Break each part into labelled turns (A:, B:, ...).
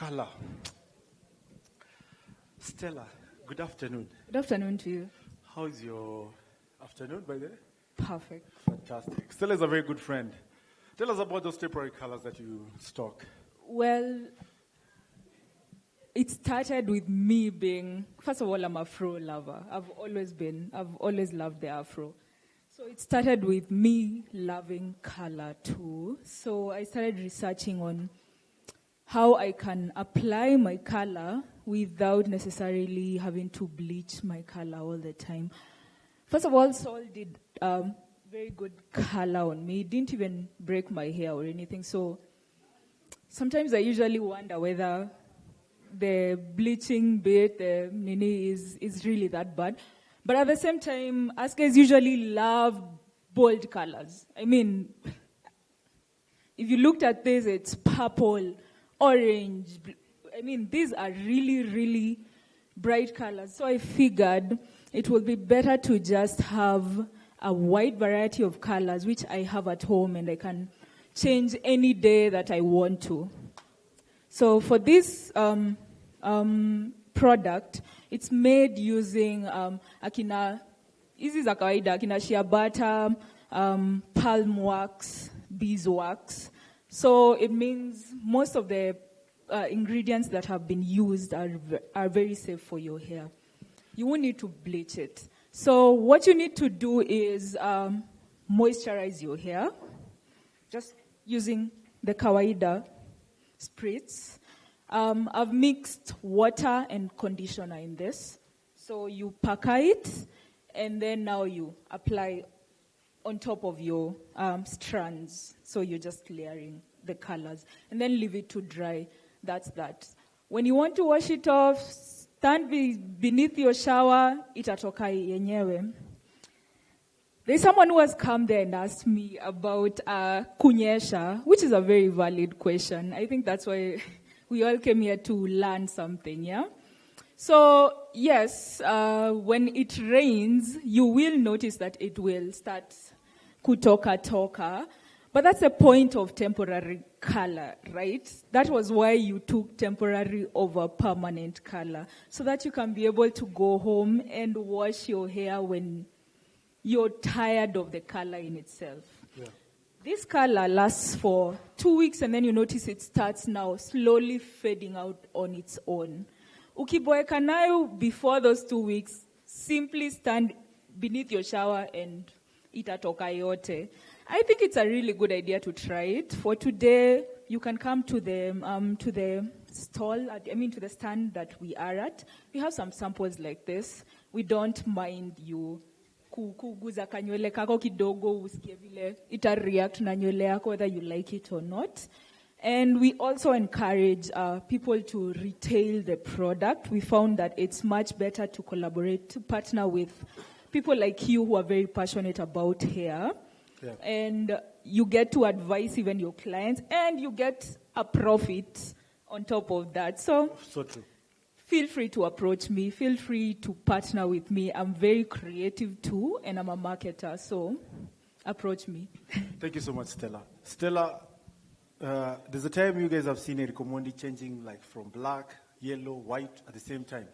A: color. Stella, good afternoon.
B: Good afternoon to you.
A: How is your afternoon, by the way?
B: Perfect.
A: Fantastic. Stella is a very good friend. Tell us about those temporary colors that you stock.
B: Well, it started with me being, first of all, I'm a Afro lover. I've always loved the Afro. So it started with me loving color too. So I started researching on how I can apply my color without necessarily having to bleach my color all the time. First of all, Sol did very good color on me. It didn't even break my hair or anything. So sometimes I usually wonder whether the bleaching bit, the nini, is really that bad. But at the same time, us guys usually love bold colors. I mean, if you looked at this, it's purple, orange. I mean, these are really, really bright colors. So I figured it would be better to just have a wide variety of colors, which I have at home, and I can change any day that I want to. So for this product, it's made using akina shea butter, palm wax, beeswax. So it means most of the ingredients that have been used are very safe for your hair. You won't need to bleach it. So what you need to do is moisturize your hair, just using the kawaida spritz. I've mixed water and conditioner in this. So you pucker it, and then now you apply on top of your strands. So you're just layering the colors, and then leave it to dry. That's that. When you want to wash it off, stand beneath your shower, itatoka yenyewe. There's someone who has come there and asked me about kunyesha, which is a very valid question. I think that's why we all came here to learn something, yeah? So, yes, when it rains, you will notice that it will start kutoka. But that's the point of temporary color, right? That was why you took temporary over permanent color, so that you can be able to go home and wash your hair when you're tired of the color in itself. Yeah. This color lasts for 2 weeks, and then you notice it starts now slowly fading out on its own. Ukiboeka nayo before those 2 weeks, simply stand beneath your shower and itatoka yote. I think it's a really good idea to try it. For today, you can come to the stall, to the stand that we are at. We have some samples like this. We don't mind you kuguza kanywele kako kidogo usikie vile ita react na nywele yako whether you like it or not. And we also encourage people to retail the product. We found that it's much better to collaborate, to partner with people like you who are very passionate about hair. Yeah. And you get to advise even your clients, and you get a profit on top of that. So true. Feel free to approach me. Feel free to partner with me. I'm very creative too, and I'm a marketer. So approach me.
A: Thank you so much, Stella. Stella, there's a time you guys have seen a Recomondi changing like from black, yellow, white at the same time.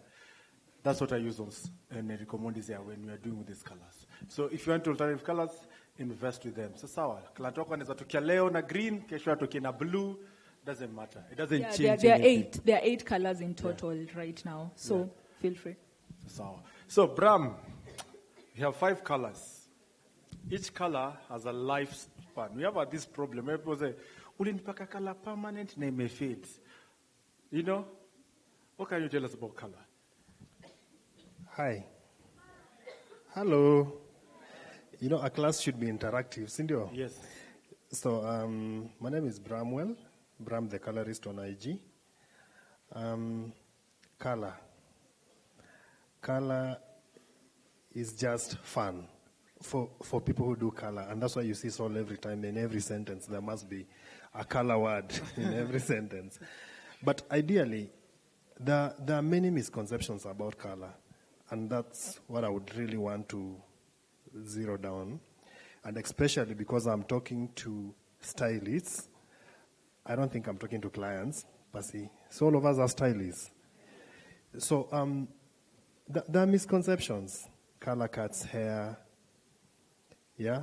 A: That's what I use on Recomondi here when we are doing with these colors. So if you want alternative colors, invest with them. So sawa. Client wako anaweza tokea leo na green, kesho atoke na blue. Doesn't matter. It doesn't change anything.
B: There are 8 colors in total right now. So feel free.
A: So Bram, we have 5 colors. Each color has a lifespan. We have this problem. People say, "Ulinipaka color permanent na ime fade." You know? What can you tell us about color?
C: Hi. Hello. You know, a class should be interactive, Cindy.
A: Yes.
C: So, my name is Bramwell. Bram the colorist on IG. Color. Color is just fun for people who do color. And that's why you see Sol every time in every sentence. There must be a color word in every sentence. But ideally, there are many misconceptions about color. And that's what I would really want to zero down. And especially because I'm talking to stylists, I don't think I'm talking to clients. Pasi. So all of us are stylists. So there are misconceptions. Color cuts hair, yeah?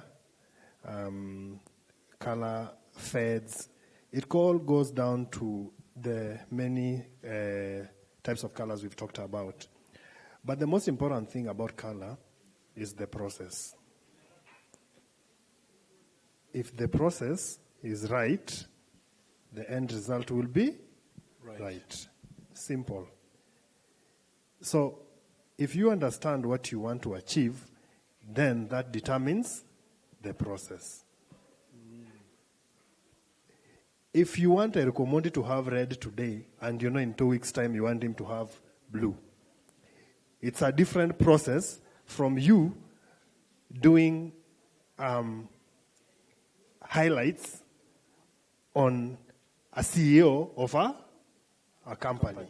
C: Color fades. It all goes down to the many types of colors we've talked about. But the most important thing about color is the process. If the process is right, the end result will be right. Simple. So if you understand what you want to achieve, then that determines the process. If you want a commodity to have red today, and in 2 weeks' time you want him to have blue, it's a different process from you doing highlights on a CEO of a company.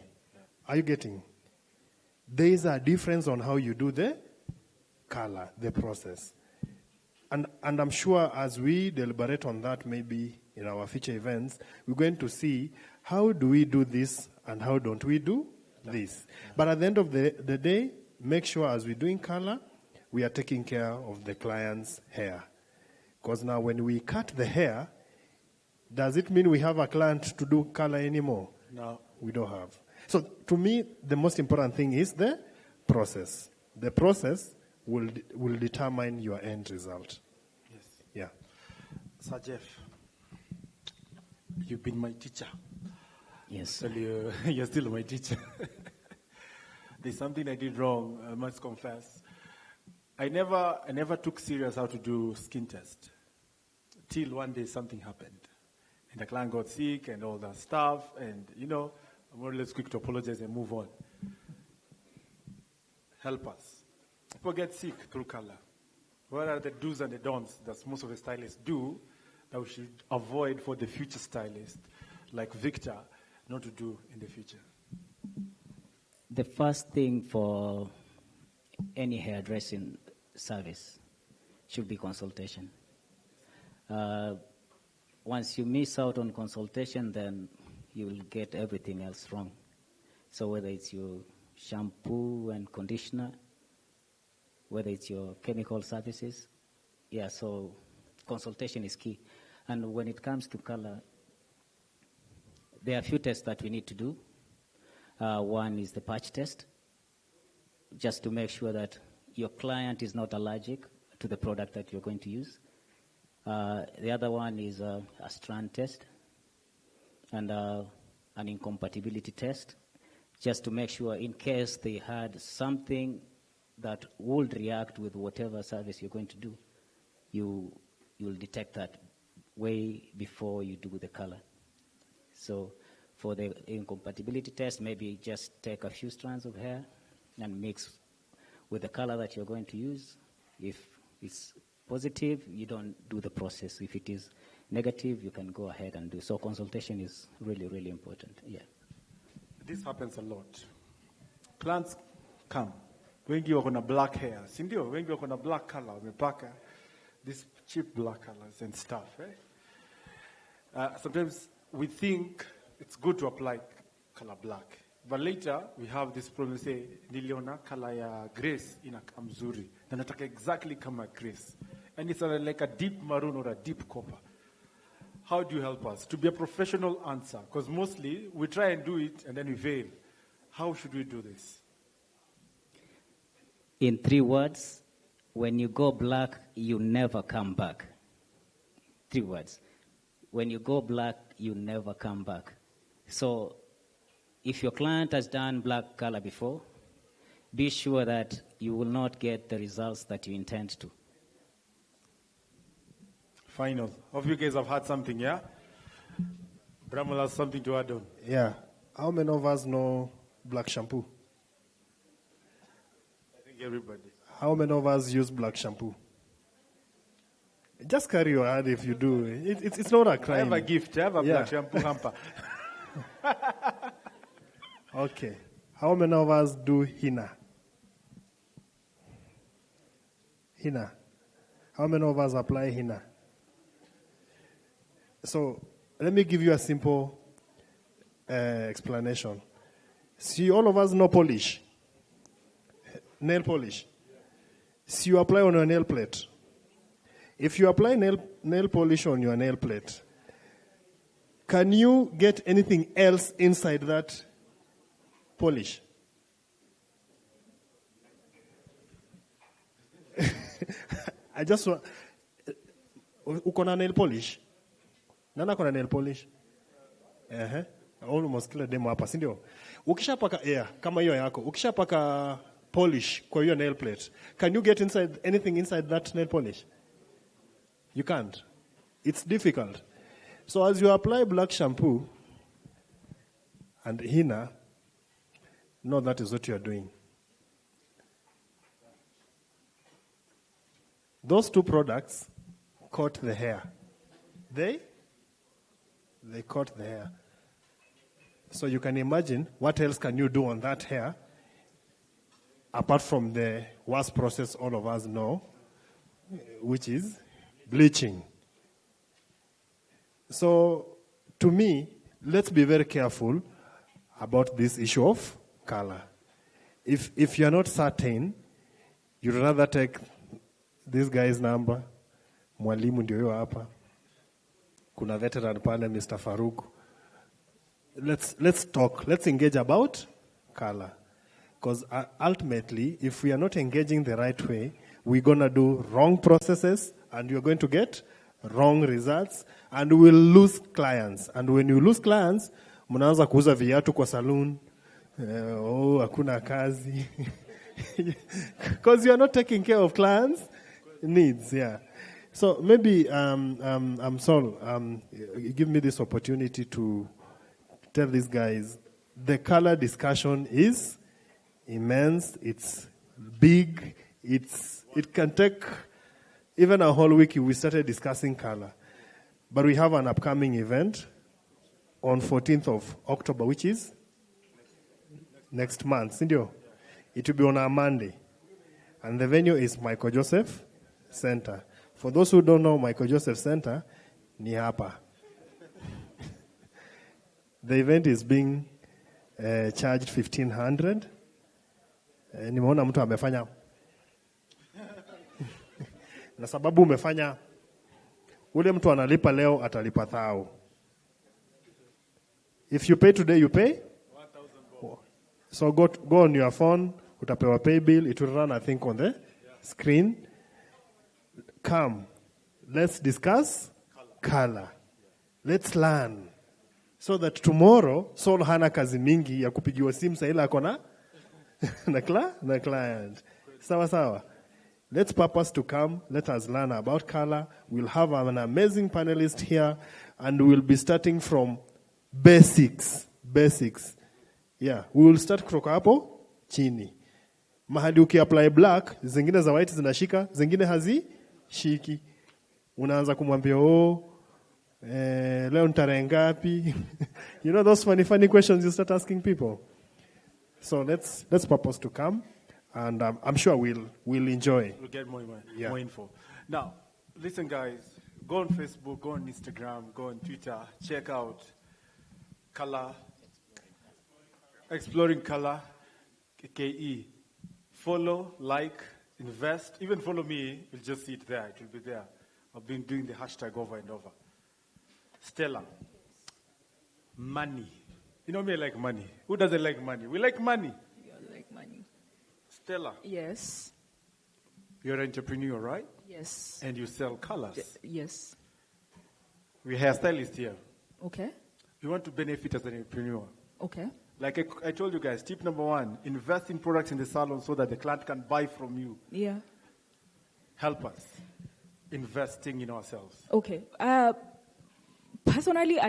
C: Are you getting? There is a difference on how you do the color, the process. And I'm sure as we deliberate on that, maybe in our future events, we're going to see how do we do this and how don't we do this. But at the end of the day, make sure as we're doing color, we are taking care of the client's hair. Because now when we cut the hair, does it mean we have a client to do color anymore?
A: No.
C: We don't have. So to me, the most important thing is the process. The process will determine your end result.
A: Yes.
C: Yeah.
A: Sir Jeff, you've been my teacher.
D: Yes.
A: So you're still my teacher. There's something I did wrong, I must confess. I never took serious how to do skin test. Till one day something happened. And the client got sick and all that stuff. And, I'm more or less quick to apologize and move on. Help us. People get sick through color. What are the do's and the don'ts that most of the stylists do that we should avoid for the future stylist, like Victor, not to do in the future?
D: The first thing for any hairdressing service should be consultation. Once you miss out on consultation, then you will get everything else wrong. So whether it's your shampoo and conditioner, whether it's your chemical services, so consultation is key. And when it comes to color, there are a few tests that we need to do. One is the patch test, just to make sure that your client is not allergic to the product that you're going to use. The other one is a strand test and an incompatibility test, just to make sure in case they had something that would react with whatever service you're going to do, you will detect that way before you do the color. So for the incompatibility test, maybe just take a few strands of hair and mix with the color that you're going to use. If it's positive, you don't do the process. If it is negative, you can go ahead and do. So consultation is really, really important. Yeah.
A: This happens a lot. Clients come. Wengi wako na black hair. Sindio, wengi wako na black color. Wamepaka these cheap black colors and stuff. Sometimes we think it's good to apply color black. But later, we have this problem, say, niliona color ya Grace inakaa mzuri. Na nataka exactly kama Grace. And it's like a deep maroon or a deep copper. How do you help us? To be a professional answer. Because mostly, we try and do it and then we fail. How should we do this?
D: In 3 words, when you go black, you never come back. 3 words. When you go black, you never come back. So if your client has done black color before, be sure that you will not get the results that you intend to.
A: Final. Hope you guys have had something, yeah? Bramwell has something to add on.
C: Yeah. How many of us know black shampoo?
A: I think everybody.
C: How many of us use black shampoo? Just carry your hand if you do. It's not a crime.
A: I have a gift. I have a black shampoo hamper.
C: Okay. How many of us do henna? Henna. How many of us apply henna? So let me give you a simple explanation. See, all of us know polish. Nail polish. See, you apply on your nail plate. If you apply nail polish on your nail plate, can you get anything else inside that polish? I just want... Uko na nail polish? Nana kona nail polish? Almost kila demo hapa, si ndio? Ukishapaka kama hiyo yako, ukishapaka polish kwa hiyo nail plate, can you get inside anything inside that nail polish? You can't. It's difficult. So as you apply black shampoo and henna, know that is what you are doing. Those two products coat the hair. They coat the hair. So you can imagine what else can you do on that hair apart from the worst process all of us know, which is bleaching. So to me, let's be very careful about this issue of color. If you're not certain, you'd rather take this guy's number. Mwalimu ndio huyo hapa. Kuna veteran pale, Mr. Faruk. Let's talk. Let's engage about color. Because ultimately, if we are not engaging the right way, we're going to do wrong processes and you're going to get wrong results and we'll lose clients. And when you lose clients, mnaanza kuuza viatu kwa saloon. Hakuna kazi. Because you are not taking care of clients' needs, yeah. So maybe, Sol, give me this opportunity to tell these guys, the color discussion is immense, it's big, it can take even a whole week. We started discussing color. But we have an upcoming event on 14th of October, which is next month, Sindio? It will be on a Monday. And the venue is Michael Joseph Center. For those who don't know Michael Joseph Center, ni hapa. The event is being charged 1,500. Nimeona mtu amefanya. Na sababu umefanya, ule mtu analipa leo atalipa 1,000. If you pay today, you pay 1,000. So go on your phone, utapewa pay bill, it will run I think on the screen. Come, let's discuss color. Let's learn. So that tomorrow, Sol hana kazi mingi ya kupigiwa simu sa ila akona na client. Sawa. Let's purpose to come. Let us learn about color. We'll have an amazing panelist here and we'll be starting from basics. Yeah, we will start kutoka hapo chini. Mahali uki-apply black, zingine za white zinashika, zingine hazishiki. Unaanza kumwambia leo nitarehe ngapi? You know those funny questions you start asking people. So let's purpose to come, and I'm sure we'll enjoy.
A: We'll get more info. Now, listen, guys. Go on Facebook, go on Instagram, go on Twitter. Check out Color, Exploring Color, KE. Follow, like, invest. Even follow me. You'll just see it there. It will be there. I've been doing the hashtag over and over. Stella. Money. You know me, I like money. Who doesn't like money? We like money.
B: You like money.
A: Stella.
B: Yes.
A: You're an entrepreneur, right?
B: Yes.
A: And you sell colors.
B: Yes.
A: We're hairstylists here.
B: Okay.
A: You want to benefit as an entrepreneur.
B: Okay.
A: Like I told you guys, tip number 1, invest in products in the salon so that the client can buy from you.
B: Yeah.
A: Help us investing in ourselves.
B: Okay. Personally,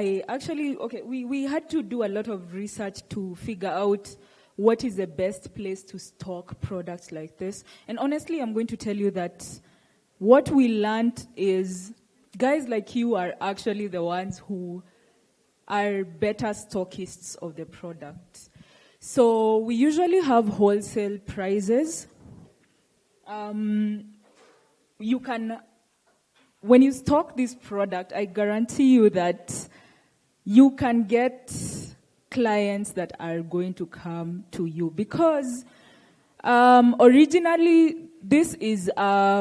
B: we had to do a lot of research to figure out what is the best place to stock products like this. And honestly, I'm going to tell you that what we learned is guys like you are actually the ones who are better stockists of the product. So we usually have wholesale prices. You can, when you stock this product, I guarantee you that you can get clients that are going to come to you, because originally this is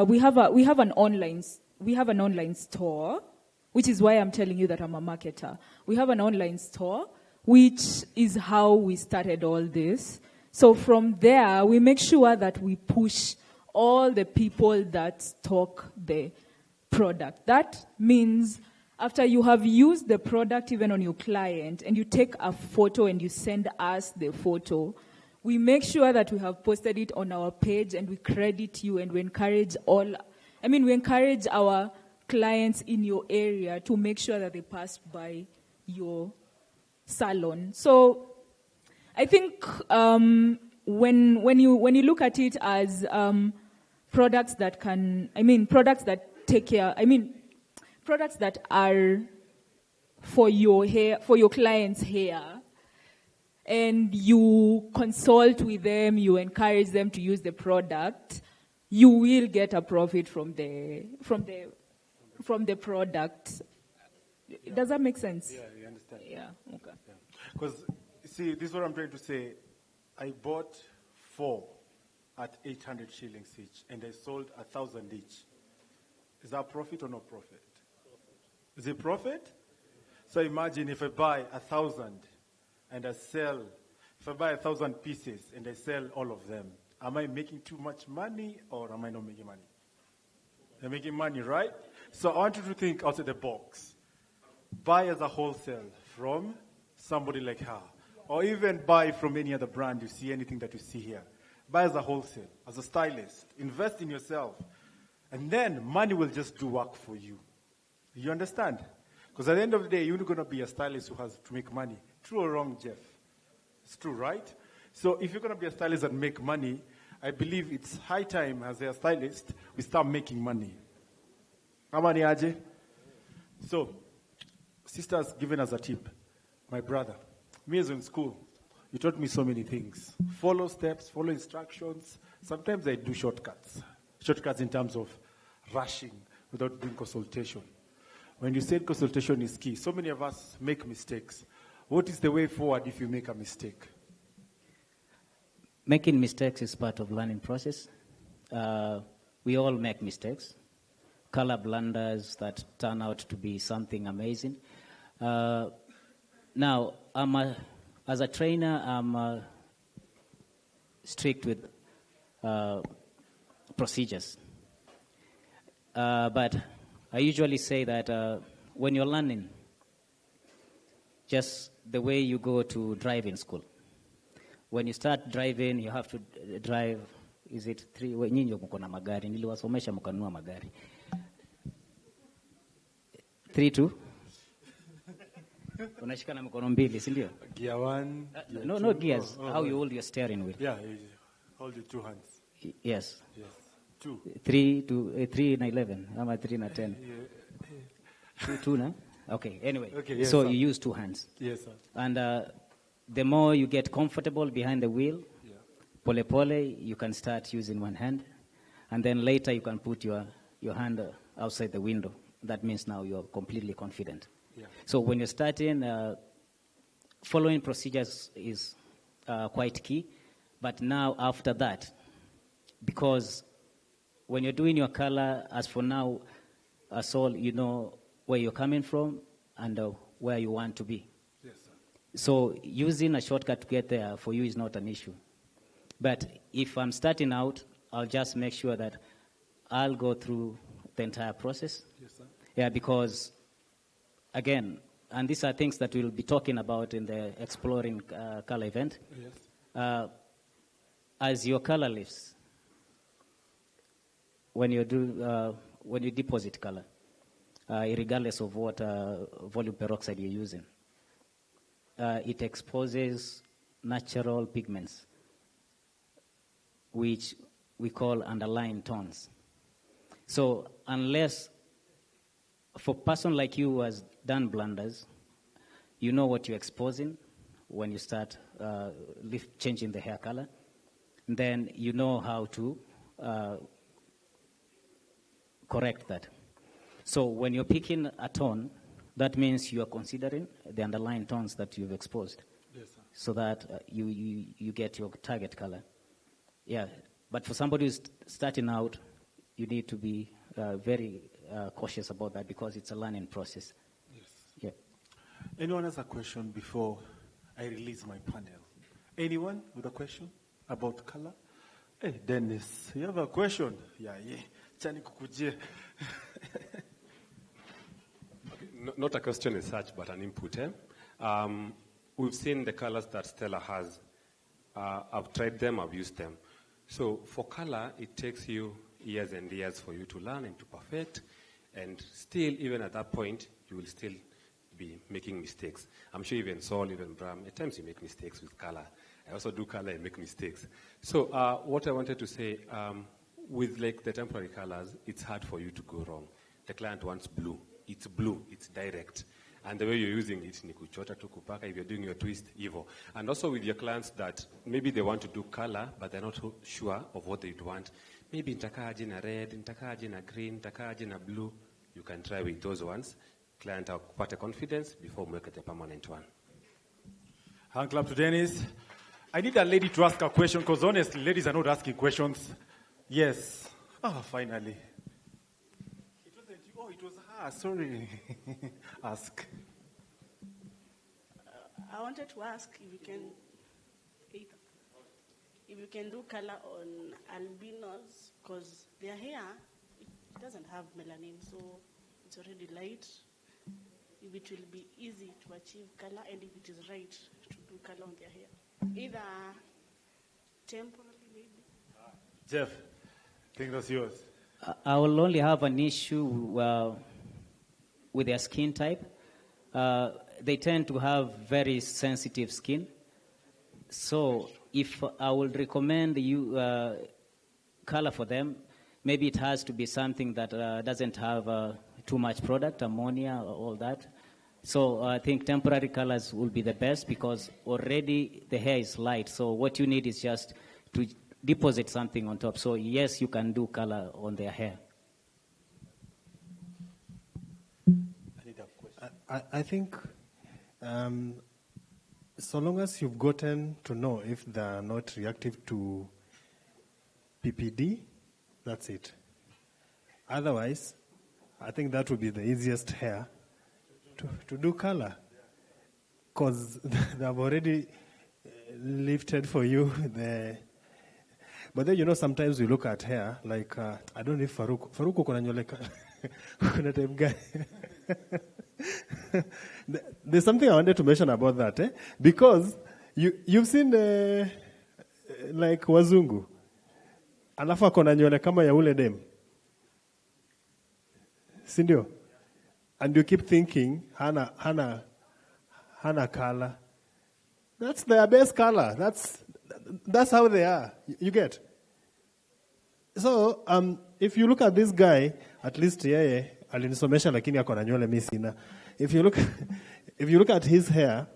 B: we have an online store, which is why I'm telling you that I'm a marketer. We have an online store, which is how we started all this. So from there, we make sure that we push all the people that stock the product. That means after you have used the product even on your client and you take a photo and you send us the photo, we make sure that we have posted it on our page and we credit you, and we encourage we encourage our clients in your area to make sure that they pass by your salon. So I think when you look at it as products that are for your hair, for your client's hair, and you consult with them, you encourage them to use the product, you will get a profit from the product. Yeah. Does that make sense?
A: Yeah, you understand.
B: Yeah, okay.
A: Because, see, this is what I'm trying to say. I bought 4 at 800 shillings each, and I sold 1,000 each. Is that profit or no profit? Is it profit? So imagine if I buy 1,000 and I sell, if I buy 1,000 pieces and I sell all of them, am I making too much money or am I not making money? I'm making money, right? So I want you to think outside the box. Buy as a wholesale from somebody like her, or even buy from any other brand you see, anything that you see here. Buy as a wholesale, as a stylist. Invest in yourself. And then money will just do work for you. You understand? Because at the end of the day, you're not going to be a stylist who has to make money. True or wrong, Jeff? It's true, right? So if you're going to be a stylist and make money, I believe it's high time as a stylist, we start making money. How many, Ajay? So, sister's given us a tip. My brother, me as in school, you taught me so many things. Follow steps, follow instructions. Sometimes I do shortcuts. Shortcuts in terms of rushing without doing consultation. When you said consultation is key, so many of us make mistakes. What is the way forward if you make a mistake?
D: Making mistakes is part of learning process. We all make mistakes. Color blunders that turn out to be something amazing. Now, as a trainer, I'm strict with procedures. But I usually say that when you're learning, just the way you go to driving school. When you start driving, you have to drive, is it 3, nyinyi mko na magari, niliwasomesha mkanunua magari. 3-2? Unashika na mkono mbili, si ndio?
A: Gear 1.
D: No gears. How you hold your steering wheel?
A: Yeah, you hold your 2 hands.
D: Yes.
A: 2.
D: 3 na 11, ama 3 na 10. 2 na? Okay, anyway.
A: Okay, yes,
D: so
A: sir.
D: you use 2 hands.
A: Yes, sir.
D: And the more you get comfortable behind the wheel, pole pole, you can start using one hand. And then later you can put your hand outside the window. That means now you're completely confident.
A: Yeah.
D: So when you're starting, following procedures is quite key. But now after that, because when you're doing your color, as for now, as all, you know where you're coming from and where you want to be.
A: Yes, sir.
D: So using a shortcut to get there for you is not an issue. But if I'm starting out, I'll just make sure that I'll go through the entire process.
A: Yes, sir.
D: Yeah, because, again, and these are things that we'll be talking about in the Exploring Color event.
A: Yes.
D: As your color lifts, when you deposit color, regardless of what volume peroxide you're using, it exposes natural pigments, which we call underlying tones. So unless, for a person like you who has done blunders, you know what you're exposing when you start changing the hair color, then you know how to correct that. So when you're picking a tone, that means you are considering the underlying tones that you've exposed.
A: Yes.
D: so that you get your target color. Yeah, but for somebody who's starting out, you need to be very cautious about that because it's a learning process.
A: Yes.
D: Yeah.
A: Anyone has a question before I release my panel? Anyone with a question about color? Hey, Dennis, you have a question? Yeah. Chani kukujie.
E: Not a question as such, but an input. We've seen the colors that Stella has. I've tried them, I've used them. So for color, it takes you years and years for you to learn and to perfect. And still, even at that point, you will still be making mistakes. I'm sure even Saul, even Bram, at times you make mistakes with color. I also do color and make mistakes. So what I wanted to say, with like the temporary colors, it's hard for you to go wrong. The client wants blue. It's blue. It's direct. And the way you're using it, ni kuchota tu kupaka, if you're doing your twist, evil. And also with your clients that maybe they want to do color, but they're not sure of what they'd want. Maybe nitakaje na red, nitakaje na green, nitakaje na blue. You can try with those ones. Client akupate confidence before we make the permanent one.
A: Hand clap to Dennis. I need a lady to ask a question because honestly, ladies are not asking questions. Yes. Finally. It wasn't you. Oh, it was her. Sorry. Ask.
F: I wanted to ask if you can do color on albinos because their hair it doesn't have melanin, so it's already light. If it will be easy to achieve color and if it is right to do color on their hair, either temporarily maybe.
A: Jeff, I think that's yours.
D: I will only have an issue with their skin type. They tend to have very sensitive skin. So if I would recommend you color for them, maybe it has to be something that doesn't have too much product, ammonia, all that. So I think temporary colors will be the best because already the hair is light. So what you need is just to deposit something on top. So yes, you can do color on their hair.
C: I think so long as you've gotten to know if they're not reactive to PPD, that's it. Otherwise, I think that would be the easiest hair to do color. Because they've already lifted for you but then, sometimes we look at hair, like, I don't know if Farouk uko na nywele kuna type guy. There's something I wanted to mention about that, because you've seen like wazungu, alafu ako na nywele kama ya ule dem, si ndio? And you keep thinking hana color. That's their best color. That's how they are. You get? So, if you look at this guy, at least yeye alinisomesha lakini ako na nywele mimi sina. If you look at his hair,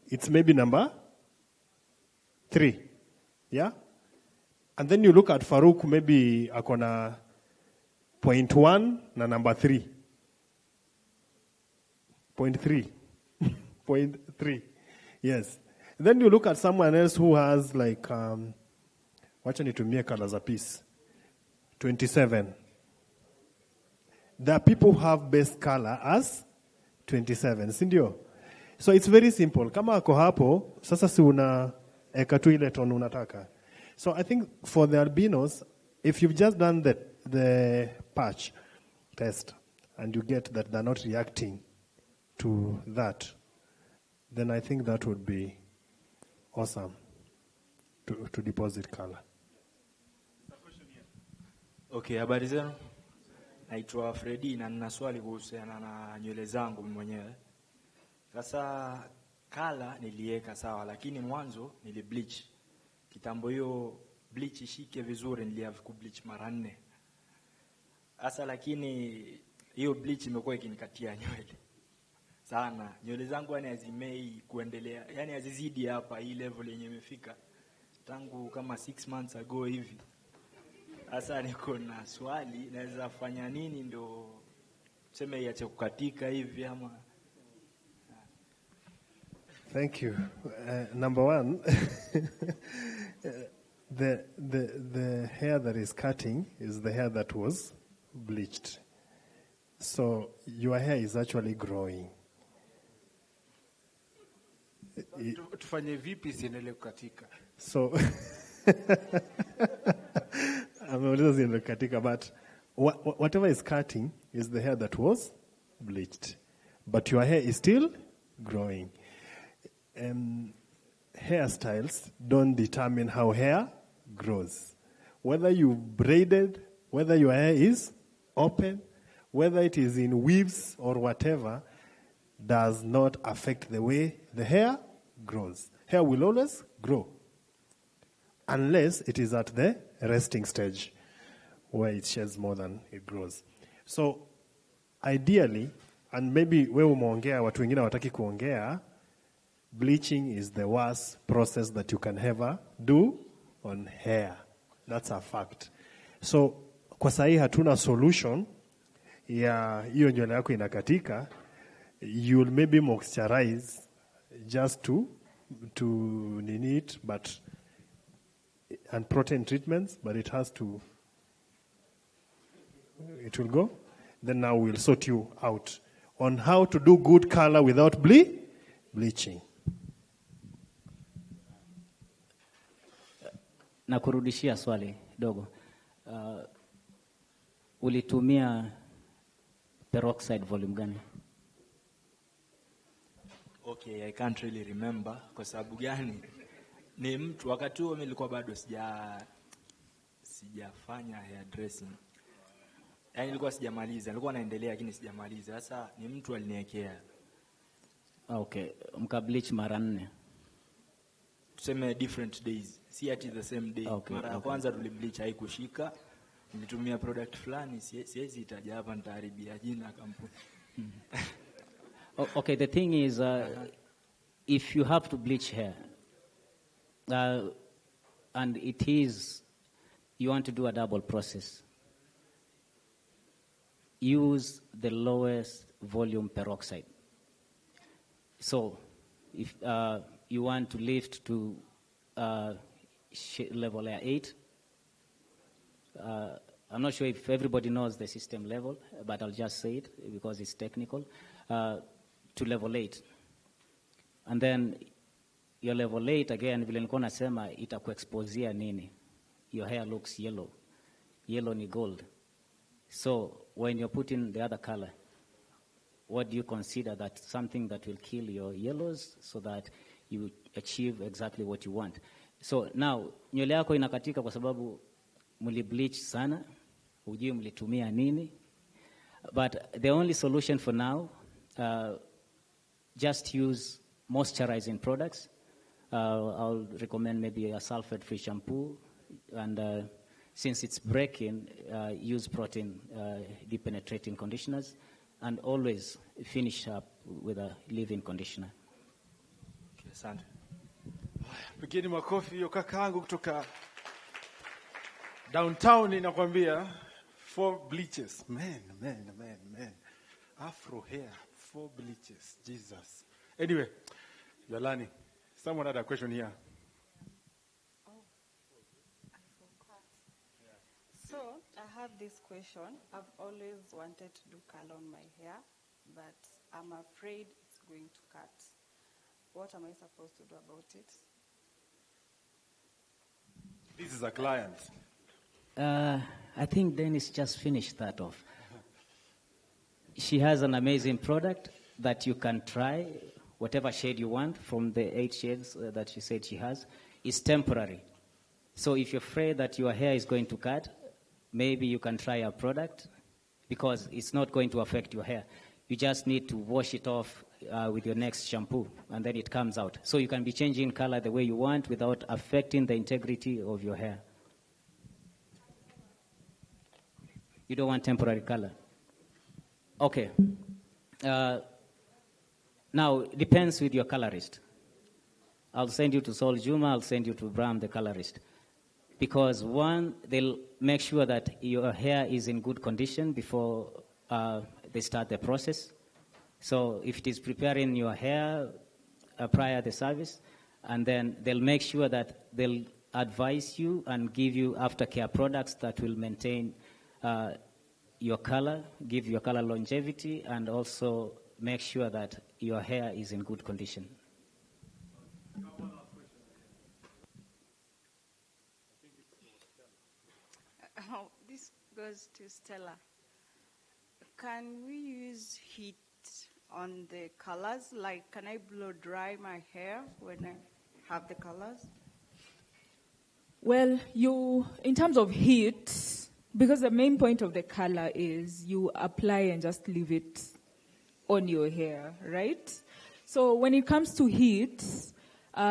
C: it's maybe number 3. Yeah? And then you look at Farouk, maybe ako na 0.1 na number 3. 0.3. 0.3. Yes. Then you look at someone else who has like, wacha nitumie colors a piece, 27. There are people who have best color as 27, sindio? So it's very simple. Kama ako hapo, sasa si una eka tu ile tone unataka. So I think for the albinos, if you've just done the patch test and you get that they're not reacting to that, then I think that would be awesome to deposit color.
G: Okay, habari zenu. Naitwa Freddy na nina swali kuhusiana na nywele zangu mwenyewe. Sasa color niliweka sawa, lakini mwanzo nilibleach. Kitambo hiyo bleach ishike vizuri niliave kubleach mara 4. Sasa lakini hiyo bleach imekuwa ikinikatia nywele sana. Nywele zangu yani hazimei kuendelea, yani hazizidi hapa hii level yenye imefika tangu kama 6 months ago hivi. Sasa niko na swali, naweza fanya nini ndo tuseme iache kukatika hivi ama?
C: Thank you. Number one, the hair that is cutting is the hair that was bleached. So your hair is actually growing.
A: Tufanye vipi siendelee kukatika?
C: So, ameuliza ziendelee kukatika, but whatever is cutting is the hair that was bleached. But your hair is still growing. Hairstyles don't determine how hair grows. Whether you braided, whether your hair is open, whether it is in weaves or whatever, does not affect the way the hair grows. Hair will always grow unless it is at the resting stage where it sheds more than it grows. So ideally, and maybe wewe umeongea watu wengine hawataki kuongea, bleaching is the worst process that you can ever do on hair. That's a fact. So kwa sahi hatuna solution ya hiyo nywele yako inakatika. You'll maybe moisturize just to nini it, but and protein treatments, but it will go. Then now we'll sort you out on how to do good color without bleaching.
D: Na kurudishia swali dogo. Ulitumia peroxide volume gani?
G: Okay, I can't really remember kwa sababu gani. Ni mtu wakati huo mimi nilikuwa bado sijafanya hair dressing. Yaani nilikuwa sijamaliza, nilikuwa naendelea lakini sijamaliza. Sasa ni mtu aliniwekea.
D: Okay, mkableach mara 4.
G: Tuseme different days, si ati the same day.
D: Okay,
G: mara ya kwanza tulibleach haikushika. Nilitumia product fulani, siwezi itaja hapa nitaharibia jina kampuni.
D: Okay, the thing is, if you have to bleach hair, and you want to do a double process, use the lowest volume peroxide. So, if you want to lift to level 8, I'm not sure if everybody knows the system level, but I'll just say it because it's technical. To level 8. And then your level 8, again, vile nilikuwa nasema itakuexposia nini. Your hair looks yellow. Yellow ni gold. So when you're putting the other color, what do you consider that something that will kill your yellows so that you achieve exactly what you want? So now, nywele yako inakatika kwa sababu mlibleach sana, hujui mlitumia nini. But the only solution for now, just use moisturizing products. I'll recommend maybe a sulfate-free shampoo, and since it's breaking, use protein depenetrating conditioners, and always finish up with a leave-in conditioner.
G: Okay, asante.
A: Pigeni makofi hiyo kakaangu kutoka downtown inakwambia 4 bleaches. Man. Afro hair, 4 bleaches. Jesus. Anyway, Yolani, someone had a question here.
H: Oh, I forgot. Yeah. So, I have this question. I've always wanted to do color on my hair, but I'm afraid it's going to cut. What am I supposed to do about it?
A: This is a client.
D: I think Dennis just finished that off. She has an amazing product that you can try, whatever shade you want from the 8 shades that she said she has. It's temporary. So if you're afraid that your hair is going to cut, maybe you can try our product because it's not going to affect your hair. You just need to wash it off with your next shampoo, and then it comes out. So you can be changing color the way you want without affecting the integrity of your hair. You don't want temporary color. Okay. Now, it depends with your colorist. I'll send you to Sol Juma, I'll send you to Bram, the colorist. Because one, they'll make sure that your hair is in good condition before they start the process. So if it is preparing your hair, prior the service, and then they'll make sure that they'll advise you and give you aftercare products that will maintain your color, give your color longevity, and also make sure that your hair is in good condition.
H: Oh, this goes to Stella. Can we use heat on the colors? Like, can I blow dry my hair when I have the colors?
B: Well, in terms of heat, because the main point of the color is you apply and just leave it on your hair, right? So when it comes to heat,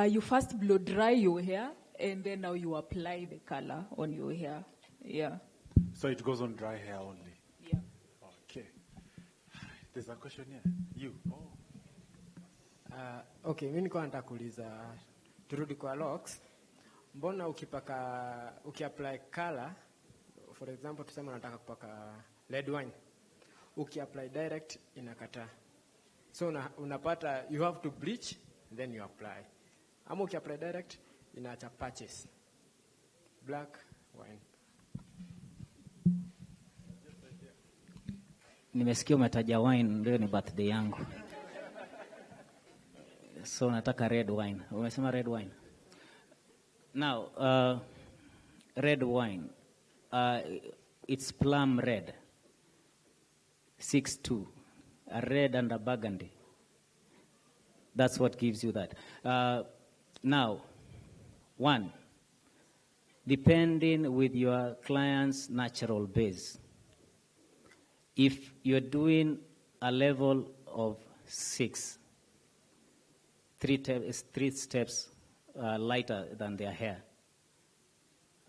B: you first blow dry your hair, and then now you apply the color on your hair. Yeah.
A: So it goes on dry hair only?
B: Yeah.
A: Okay. There's a question here. You. Oh.
I: Okay, mimi niko nataka kuuliza, turudi kwa locks. Mbona ukiapply color, for example tuseme unataka kupaka red wine, ukiapply direct inakataa. So unapata you have to bleach then you apply. Ama ukiapply direct inaacha patches. Black wine.
D: Nimesikia umetaja wine, leo ni birthday yangu. So nataka red wine. Umesema red wine. Now, red wine, it's plum red, 6-2, a red and a burgundy. That's what gives you that. Now, one, depending with your client's natural base. If you're doing a level of 6, 3 steps lighter than their hair,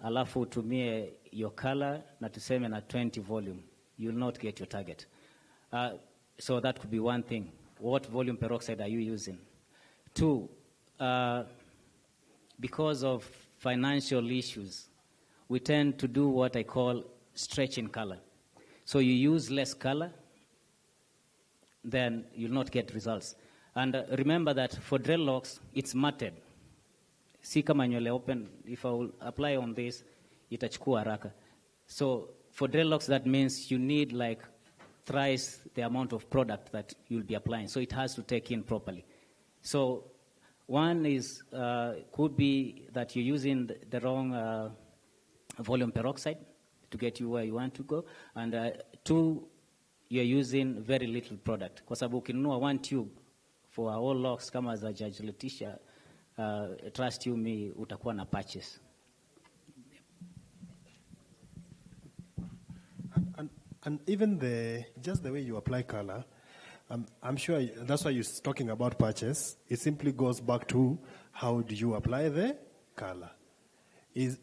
D: alafu utumie your color na tuseme na 20 volume, you'll not get your target. So that could be one thing. What volume peroxide are you using? 2, because of financial issues, we tend to do what I call stretching color. So you use less color, then you'll not get results. And remember that for dreadlocks, it's matted. Si kama nywele open, if I will apply on this, itachukua haraka. So for dreadlocks, that means you need like thrice the amount of product that you'll be applying. So it has to take in properly. So one is, could be that you're using the wrong volume peroxide to get you where you want to go. And 2, you're using very little product. Kwa sababu ukinunua 1 tube for all locks kama za Judge Letitia, trust you me, utakuwa na patches.
C: And even just the way you apply color, I'm sure that's why you're talking about patches. It simply goes back to how do you apply the color.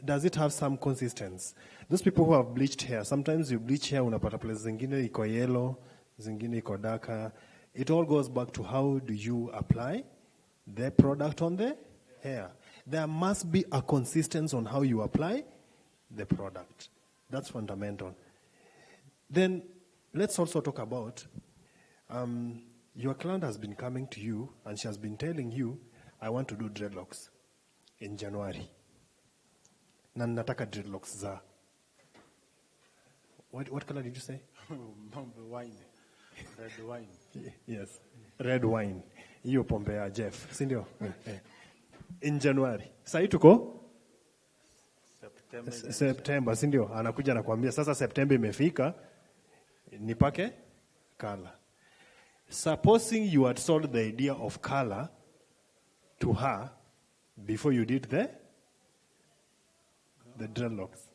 C: Does it have some consistency? Those people who have bleached hair, sometimes you bleach hair, unapata place zingine iko yellow, zingine iko darker. It all goes back to how do you apply the product on the hair. There must be a consistency on how you apply the product. That's fundamental. Then let's also talk about your client has been coming to you and she has been telling you, I want to do dreadlocks in January. Na nataka dreadlocks za. What color did you say?
A: Wine. Red wine.
C: Yes. Red wine. Hiyo pombe ya Jeff, si ndio? In January. Sasa tuko September, si ndio? Anakuja anakuambia sasa September imefika, nipake color. Supposing you had sold the idea of color to her before you did the dreadlocks,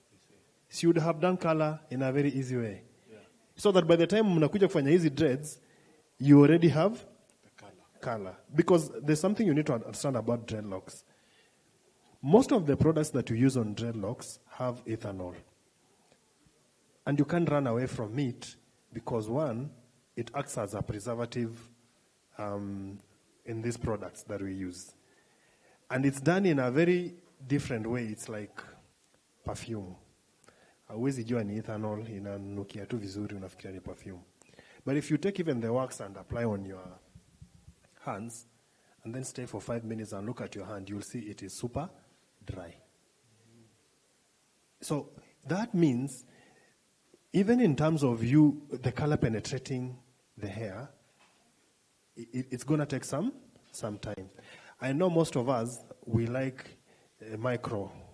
C: she would have done color in a very easy way. Yeah. So that by the time mnakuja kufanya hizi dreads, you already have the color. Because there's something you need to understand about dreadlocks. Most of the products that you use on dreadlocks have ethanol. And you can't run away from it because, one, it acts as a preservative in these products that we use. And it's done in a very different way. It's like perfume. Hauwezi jua ni ethanol, inanukia tu vizuri, unafikiria ni perfume. But if you take even the wax and apply on your hands, and then stay for 5 minutes and look at your hand, you'll see it is super dry. So that means, even in terms of the color penetrating the hair, it's going to take some time. I know most of us, we like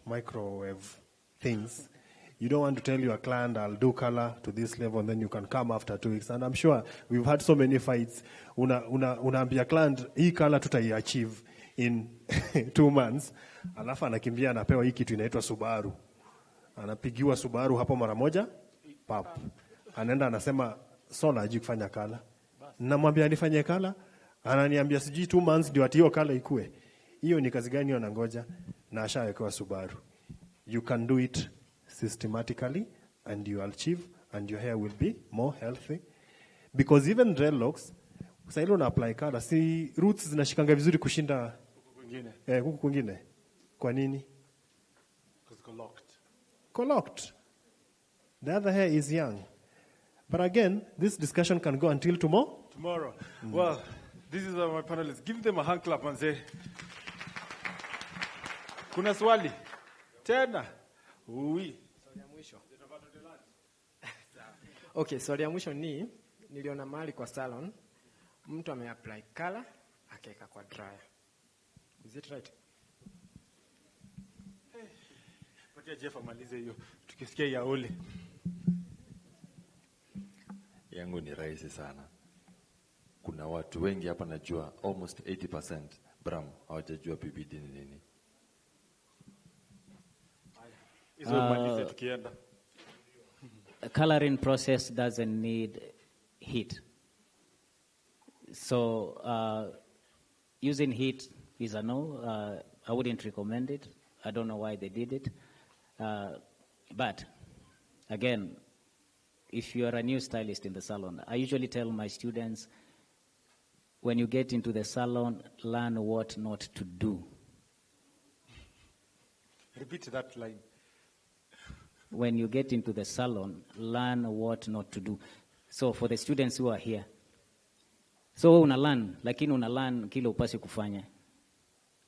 C: microwave things. You don't want to tell your client, I'll do color to this level, and then you can come after 2 weeks. And I'm sure we've had so many fights. Unaambia client, hii color tutaiachieve in 2 months. Alafu anakimbia anapewa hii kitu inaitwa Subaru. Anapigiwa Subaru hapo mara moja, pap. Anaenda anasema, Sona hajui kufanya color. Namwambia nifanye color, ananiambia sijui 2 months ndio ati hiyo color ikue. Hiyo ni kazi gani wanangoja? Na ashawekewa Subaru. You can do it systematically, and you achieve, and your hair will be more healthy. Because even dreadlocks, sasa ile una apply color, si roots zinashikanga vizuri kushinda huku kwingine. Kwa nini?
A: Because
C: locked. The other hair is young. But again, this discussion can go until tomorrow.
A: Well, this is my panelists. Give them a hand clap and say, kuna swali? Tena? Oui.
I: Okay, swali ya mwisho ni, niliona mahali kwa salon, mtu ameapply color, akaeka kwa dryer. Is it right?
A: Patia Jeff amalize hiyo. Tukisikia ya Ole.
J: Yangu ni rahisi sana. Kuna watu wengi hapa najua, almost 80%, Bram, hawajajua PPD ni nini.
D: A coloring process doesn't need heat. So using heat is a no. I wouldn't recommend it. I don't know why they did it. But again, if you are a new stylist in the salon, I usually tell my students, when you get into the salon, learn what not to do.
A: Repeat that line.
D: When you get into the salon, learn what not to do. So for the students who are here, so una learn, lakini una learn kile upasi kufanya.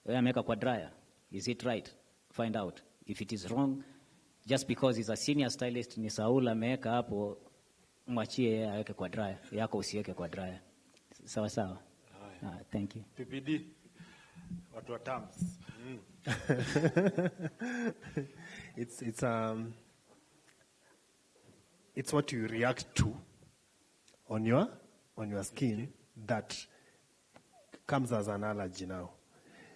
D: Wewe ameka kwa dryer. Is it right? Find out. If it is wrong, just because he's a senior stylist, ni Saul ameweka hapo, mwachie yeye aweke kwa dryer. Yako usiweke kwa dryer. Sawa sawa. Thank you.
A: PPD. Watu wa terms.
C: It's what you react to on your skin that comes as an allergy now.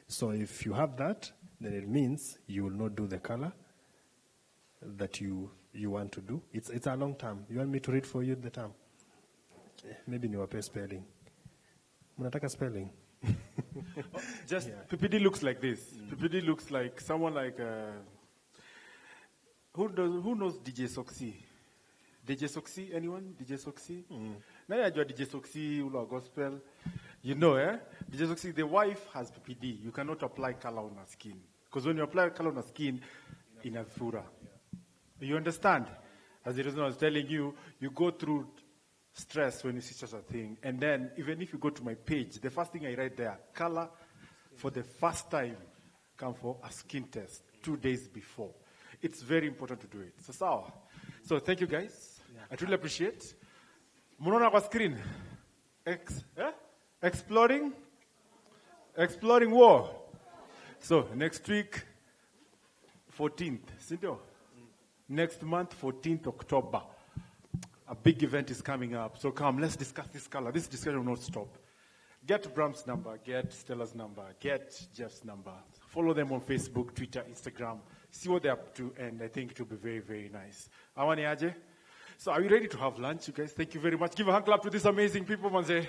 C: So if you have that, then it means you will not do the color that you want to do. It's a long term. You want me to read for you the term? Maybe niwape spelling. Mnataka spelling?
A: PPD looks like this. PPD looks like someone like who knows DJ Soxy? DJ Soxy, anyone? DJ Soxy? Now I DJ Soxy, Ula Gospel. You know, DJ Soxy, the wife has PPD. You cannot apply color on her skin. Because when you apply color on her skin, in a fura. You understand? As the reason I was telling you, you go through stress when you see such a thing. And then, even if you go to my page, the first thing I write there, color for the first time, come for a skin test 2 days before. It's very important to do it. So thank you guys. I truly appreciate. Munona kwa screen. Exploring war. So next week, 14th, Sindio? Next month, 14th October. A big event is coming up. So come, let's discuss this color. This discussion will not stop. Get Bram's number, get Stella's number, get Jeff's number. Follow them on Facebook, Twitter, Instagram. See what they're up to, and I think it will be very, very nice. Awani aje? So are we ready to have lunch, you guys? Thank you very much. Give a hand clap to these amazing people, manze.